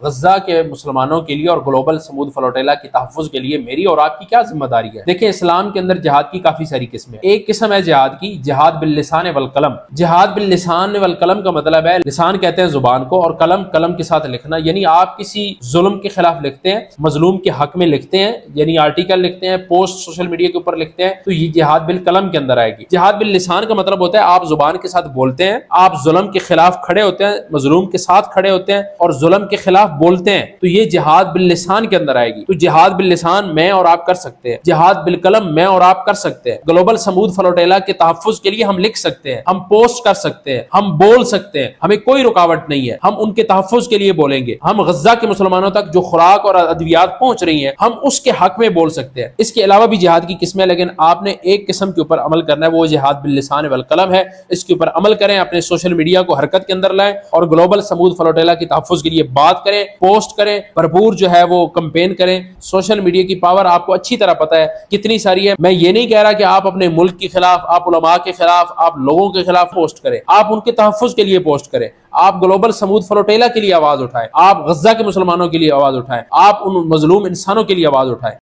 غزہ کے مسلمانوں کے لیے اور گلوبل سمود فلوٹیلا کی تحفظ کے لیے میری اور آپ کی کیا ذمہ داری ہے؟ دیکھیں اسلام کے اندر جہاد کی کافی ساری قسمیں ہیں۔ ایک قسم ہے جہاد کی، جہاد باللسان والقلم۔ جہاد باللسان والقلم کا مطلب ہے لسان کہتے ہیں زبان کو، اور قلم قلم کے ساتھ لکھنا، یعنی آپ کسی ظلم کے خلاف لکھتے ہیں، مظلوم کے حق میں لکھتے ہیں، یعنی آرٹیکل لکھتے ہیں، پوسٹ سوشل میڈیا کے اوپر لکھتے ہیں، تو یہ جہاد بالقلم کے اندر آئے گی۔ جہاد باللسان کا مطلب ہوتا ہے آپ زبان کے ساتھ بولتے ہیں، آپ ظلم کے خلاف کھڑے ہوتے ہیں، مظلوم کے ساتھ کھڑے ہوتے ہیں اور ظلم کے خلاف بولتے ہیں، تو یہ جہاد باللسان کے اندر آئے گی۔ تو جہاد باللسان میں اور آپ کر سکتے ہیں، جہاد بالقلم میں اور آپ کر سکتے ہیں۔ گلوبل سمود فلوٹیلا کے تحفظ کے لیے ہم لکھ سکتے ہیں، ہم پوسٹ کر سکتے ہیں، ہم بول سکتے ہیں، ہمیں کوئی رکاوٹ نہیں ہے، ہم ان کے تحفظ کے لیے بولیں گے۔ ہم غزہ کے مسلمانوں تک جو خوراک اور ادویات پہنچ رہی ہیں ہم اس کے حق میں بول سکتے ہیں۔ اس کے علاوہ بھی جہاد کی قسمیں، لیکن آپ نے ایک قسم کے اوپر عمل کرنا ہے، وہ جہاد باللسان والقلم ہے۔ اس کے اوپر عمل کریں، اپنے سوشل میڈیا کو حرکت کے اندر لائیں اور گلوبل سمود فلوٹیلا کی تحفظ کے لیے بات کریں، پوسٹ کریں، بھرپور جو ہے وہ کمپین کریں۔ سوشل میڈیا کی پاور آپ کو اچھی طرح پتہ ہے کتنی ساری ہے۔ میں یہ نہیں کہہ رہا کہ آپ اپنے ملک کے خلاف، آپ علماء کے خلاف، آپ لوگوں کے خلاف پوسٹ کریں، آپ ان کے تحفظ کے لیے پوسٹ کریں، آپ گلوبل سمود فلوٹیلا کے لیے آواز اٹھائیں، آپ غزہ کے مسلمانوں کے لیے آواز اٹھائیں، آپ ان مظلوم انسانوں کے لیے آواز اٹھائیں۔